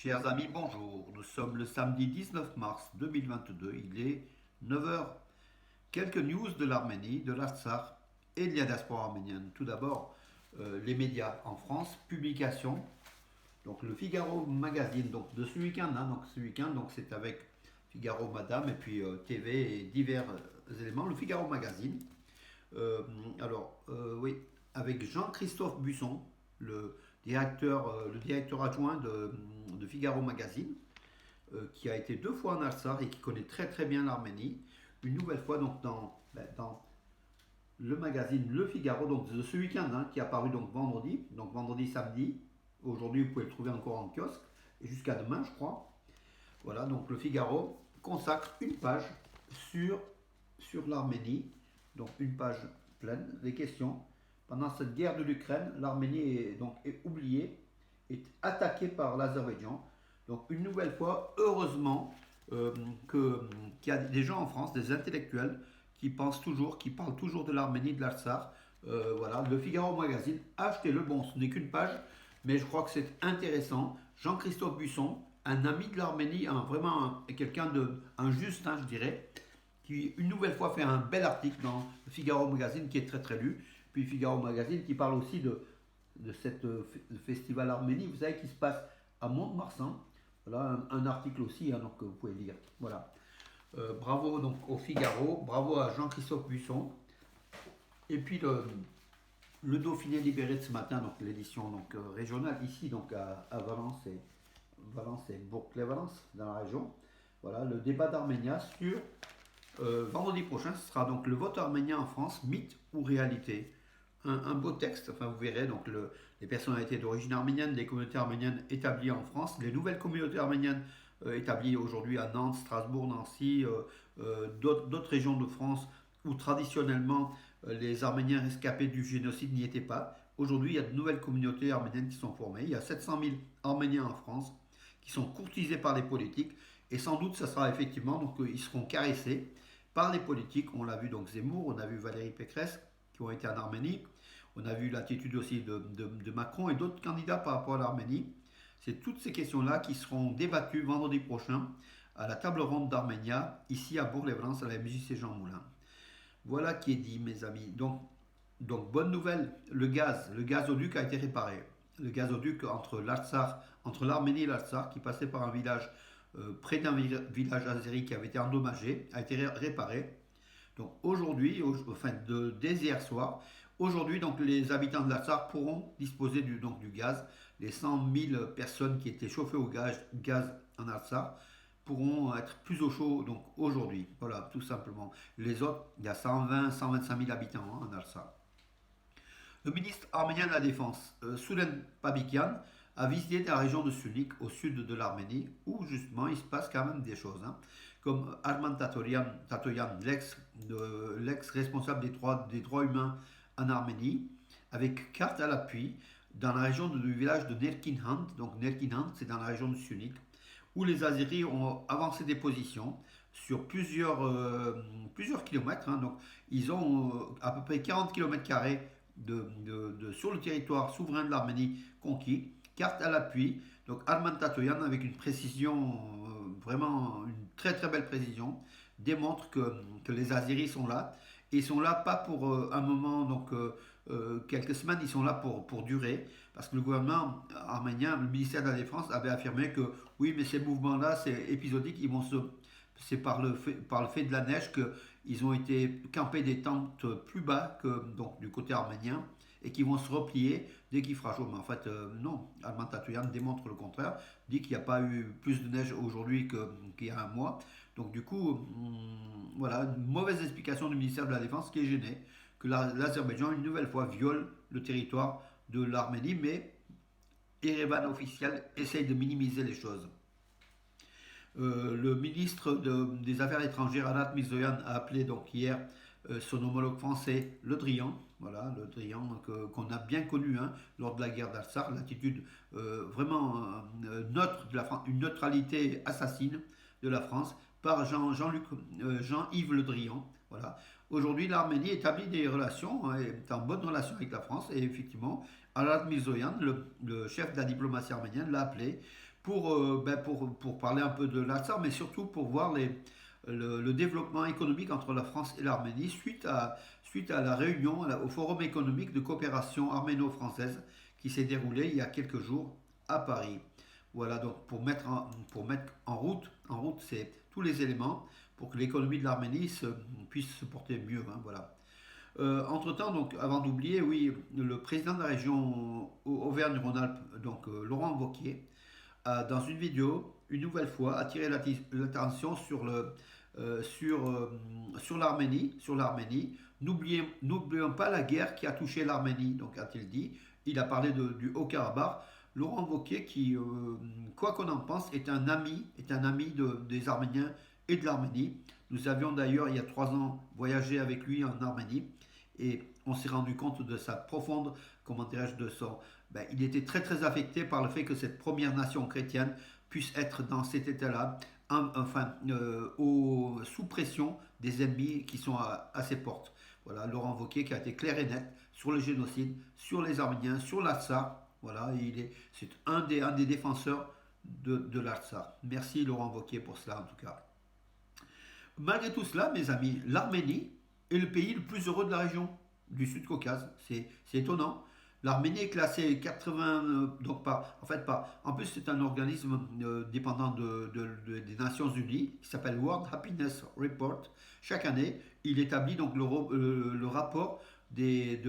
Chers amis, bonjour. Nous sommes le samedi 19 mars 2022. Il est 9 heures. Quelques news de l'Arménie, de l'Artsakh et de la diaspora arménienne. Tout d'abord, les médias en France, publication. Donc le Figaro Magazine, donc de ce week-end, donc c'est avec Figaro Madame et puis TV et divers éléments. Le Figaro Magazine. Euh, oui, avec Jean-Christophe Busson, le directeur adjoint de Figaro Magazine, qui a été 2 fois en Artsakh et qui connaît très très bien l'Arménie. Une nouvelle fois donc dans le magazine Le Figaro, donc de ce week-end, qui est apparu donc vendredi, samedi. Aujourd'hui, vous pouvez le trouver encore en kiosque et jusqu'à demain, je crois. Voilà, donc Le Figaro consacre une page sur, sur l'Arménie, donc une page pleine, les questions. Pendant cette guerre de l'Ukraine, l'Arménie est oubliée, est attaquée par l'Azerbaïdjan. Donc une nouvelle fois, heureusement qu'il y a des gens en France, des intellectuels, qui pensent toujours, qui parlent toujours de l'Arménie, de l'Artsakh. Voilà, le Figaro Magazine, achetez-le, bon, ce n'est qu'une page, mais je crois que c'est intéressant. Jean-Christophe Busson, un ami de l'Arménie, vraiment quelqu'un un juste, je dirais, qui une nouvelle fois fait un bel article dans le Figaro Magazine qui est très très lu. Puis Figaro Magazine qui parle aussi de cette festival Arménie, vous savez, qui se passe à Mont-de-Marsan. Voilà un article aussi donc, que vous pouvez lire. Voilà. Bravo donc au Figaro, bravo à Jean-Christophe Busson. Et puis le Dauphiné libéré de ce matin, donc l'édition régionale ici donc à Valence et Bourg-Clévalence dans la région. Voilà le débat d'Arménia sur vendredi prochain. Ce sera donc le vote arménien en France, mythe ou réalité. Un beau texte, enfin vous verrez donc les personnalités d'origine arménienne, les communautés arméniennes établies en France, les nouvelles communautés arméniennes établies aujourd'hui à Nantes, Strasbourg, Nancy, d'autres régions de France où traditionnellement les Arméniens rescapés du génocide n'y étaient pas. Aujourd'hui, il y a de nouvelles communautés arméniennes qui sont formées. Il y a 700 000 Arméniens en France qui sont courtisés par les politiques et sans doute ça sera effectivement, donc ils seront caressés par les politiques. On l'a vu donc Zemmour, on a vu Valérie Pécresse qui ont été en Arménie. On a vu l'attitude aussi de Macron et d'autres candidats par rapport à l'Arménie. C'est toutes ces questions-là qui seront débattues vendredi prochain à la table ronde d'Arménia, ici à Bourg-les-Valence, à la MJC Jean Moulin. Voilà qui est dit, mes amis. Donc bonne nouvelle, le gazoduc a été réparé. Le gazoduc entre l'Arménie et l'Artsakh, qui passait par un village près d'un village azéri qui avait été endommagé, a été réparé. Donc aujourd'hui, dès hier soir, aujourd'hui, donc les habitants de l'Artsakh pourront disposer du gaz. Les 100 000 personnes qui étaient chauffées au gaz en Artsakh pourront être plus au chaud donc aujourd'hui. Voilà, tout simplement. Les autres, il y a 125 000 habitants en Artsakh. Le ministre arménien de la Défense, Soulen Pabikian, a visité la région de Sunik, au sud de l'Arménie, où justement il se passe quand même des choses. Comme Arman Tatoyan, l'ex-responsable des droits humains en Arménie, avec carte à l'appui, dans la région du village de Nerkinhand. Donc Nerkinhand, c'est dans la région de Sunik, où les Azéris ont avancé des positions sur plusieurs kilomètres. Donc ils ont à peu près 40 km carrés sur le territoire souverain de l'Arménie conquis, carte à l'appui. Donc Arman Tatoyan, avec une précision, vraiment une très très belle précision, démontre que les Azéris sont là. Et ils sont là pas pour un moment, quelques semaines, ils sont là pour durer. Parce que le gouvernement arménien, le ministère de la Défense, avait affirmé que oui, mais ces mouvements-là, c'est épisodique, c'est par le fait de la neige qu'ils ont été campés des tentes plus bas que donc, du côté arménien et qui vont se replier dès qu'il fera chaud. Mais en fait, non, Arman Tatoyan démontre le contraire, dit qu'il n'y a pas eu plus de neige aujourd'hui qu'il y a un mois. Donc du coup, voilà, une mauvaise explication du ministère de la Défense qui est gêné que l'Azerbaïdjan, une nouvelle fois, viole le territoire de l'Arménie, mais Erevan officiel essaye de minimiser les choses. Le ministre des Affaires étrangères, Anat Mirzoyan, a appelé donc hier son homologue français Le Drian, voilà, Le Drian qu'on a bien connu lors de la guerre d'Artsakh, l'attitude vraiment neutre de la France, une neutralité assassine de la France par Jean-Yves Le Drian. Voilà. Aujourd'hui, l'Arménie établit des relations, est en bonne relation avec la France et effectivement, Alat Mirzoyan, le chef de la diplomatie arménienne, l'a appelé pour parler un peu de l'Artsakh, mais surtout pour voir le développement économique entre la France et l'Arménie suite à la réunion, au Forum économique de coopération arméno-française qui s'est déroulé il y a quelques jours à Paris. Voilà, donc pour mettre en route c'est tous les éléments pour que l'économie de l'Arménie puisse se porter mieux. Hein, voilà. Entre-temps, donc, avant d'oublier, oui, le président de la région Auvergne-Rhône-Alpes, donc Laurent Wauquiez, a dans une vidéo, une nouvelle fois, attiré l'attention sur l'Arménie. N'oublions pas la guerre qui a touché l'Arménie, donc a-t-il dit. Il a parlé du Haut-Karabakh. Laurent Wauquiez, qui, quoi qu'on en pense, est un ami des Arméniens et de l'Arménie. Nous avions d'ailleurs, il y a 3 ans, voyagé avec lui en Arménie et on s'est rendu compte de sa profonde, comment dirais-je, il était très très affecté par le fait que cette première nation chrétienne puisse être dans cet état-là, sous pression des ennemis qui sont à ses portes. Voilà, Laurent Wauquiez qui a été clair et net sur le génocide, sur les Arméniens, sur l'Artsakh. Voilà, c'est un des défenseurs de l'Artsakh. Merci Laurent Wauquiez pour cela en tout cas. Malgré tout cela, mes amis, l'Arménie est le pays le plus heureux de la région du Sud-Caucase. C'est étonnant. L'Arménie est classée 80, donc pas, en fait pas. En plus, c'est un organisme dépendant des Nations Unies qui s'appelle World Happiness Report. Chaque année, il établit donc le rapport du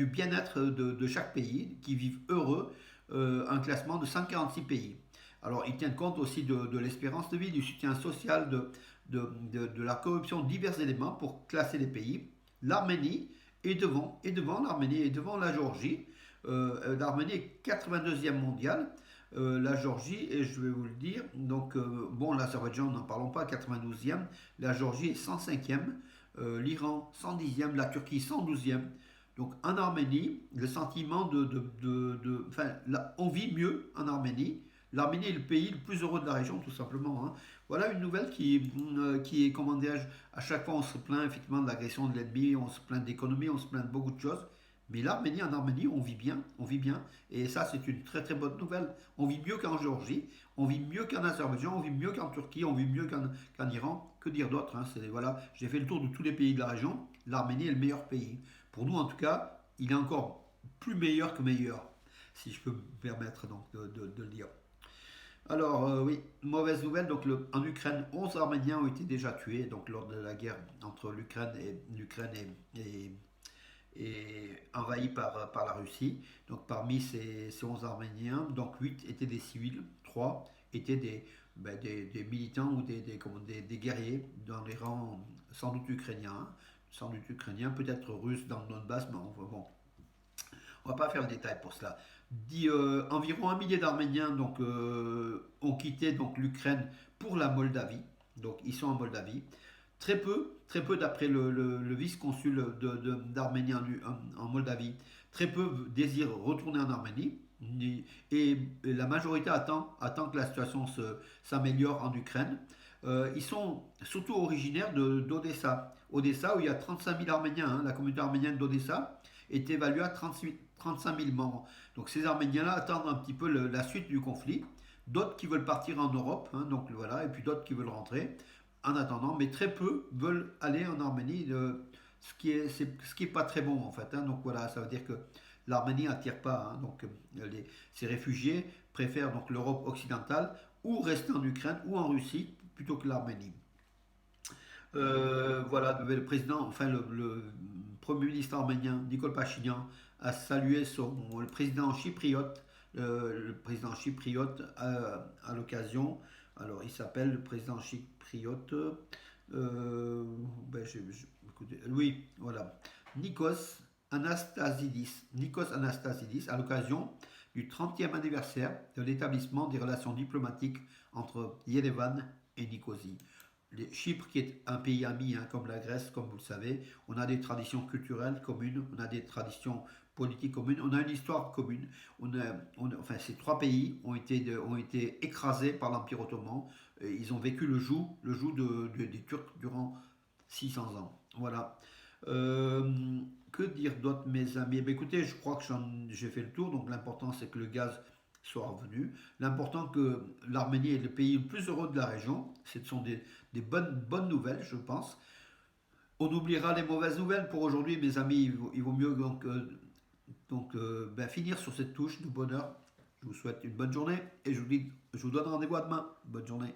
bien-être de chaque pays qui vivent heureux, un classement de 146 pays. Alors, ils tiennent compte aussi de l'espérance de vie, du soutien social, de la corruption, divers éléments pour classer les pays. L'Arménie est devant l'Arménie est devant la Géorgie. L'Arménie est 82e mondiale. La Géorgie, et je vais vous le dire, donc l'Azerbaïdjan, n'en parlons pas, 92e. La Géorgie est 105e. L'Iran 110e. La Turquie 112e. Donc en Arménie, le sentiment on vit mieux en Arménie. L'Arménie est le pays le plus heureux de la région, tout simplement. Hein. Voilà une nouvelle qui est, comment dirais-je, à chaque fois on se plaint effectivement de l'agression de l'ennemi, on se plaint d'économie, on se plaint de beaucoup de choses. Mais l'Arménie, en Arménie, on vit bien, on vit bien. Et ça, c'est une très très bonne nouvelle. On vit mieux qu'en Géorgie, on vit mieux qu'en Azerbaïdjan, on vit mieux qu'en Turquie, on vit mieux qu'en Iran. Que dire d'autre hein, voilà, j'ai fait le tour de tous les pays de la région. L'Arménie est le meilleur pays. Pour nous, en tout cas, il est encore plus meilleur que meilleur, si je peux me permettre donc de le dire. Alors, oui, mauvaise nouvelle, donc en Ukraine, 11 Arméniens ont été déjà tués donc, lors de la guerre entre l'Ukraine et envahie par la Russie. Donc, parmi ces 11 Arméniens, donc 8 étaient des civils, 3 étaient des militants ou des guerriers dans les rangs sans doute ukrainiens, peut-être russes dans le Donbass, mais bon, on va pas faire le détail pour cela. Environ 1 millier d'Arméniens ont quitté donc l'Ukraine pour la Moldavie. Donc ils sont en Moldavie. Très peu d'après le vice-consul d'Arménie en Moldavie, très peu désirent retourner en Arménie. Et la majorité attend que la situation s'améliore en Ukraine. Ils sont surtout originaires d'Odessa. Odessa, où il y a 35 000 Arméniens. Hein. La communauté arménienne d'Odessa est évaluée à 35 000 membres. Donc ces Arméniens-là attendent un petit peu la suite du conflit. D'autres qui veulent partir en Europe, hein, donc voilà, et puis d'autres qui veulent rentrer en attendant, mais très peu veulent aller en Arménie, ce qui est pas très bon en fait. Hein, donc voilà, ça veut dire que l'Arménie n'attire pas. Hein, donc ces réfugiés préfèrent donc l'Europe occidentale ou rester en Ukraine ou en Russie plutôt que l'Arménie. Voilà, le président, enfin le premier ministre arménien, Nikol Pachinian, a salué le président chypriote, à l'occasion. Alors, il s'appelle le président chypriote. Écoutez, oui, voilà. Nikos Anastasidis, à l'occasion du 30e anniversaire de l'établissement des relations diplomatiques entre Yerevan et Nicosie. Chypre qui est un pays ami, hein, comme la Grèce, comme vous le savez, on a des traditions culturelles communes, on a des traditions politiques communes, on a une histoire commune. Enfin, ces 3 pays ont été écrasés par l'Empire ottoman. Ils ont vécu le joug des Turcs durant 600 ans. Voilà. Euh, que dire d'autre, mes amis? Eh bien, écoutez, je crois que j'ai fait le tour. Donc, l'important, c'est que le gaz soit revenu. L'important que l'Arménie est le pays le plus heureux de la région. Ce sont des bonnes nouvelles, je pense. On oubliera les mauvaises nouvelles pour aujourd'hui, mes amis. Il vaut mieux ben, finir sur cette touche de bonheur. Je vous souhaite une bonne journée et je vous donne rendez-vous à demain. Bonne journée.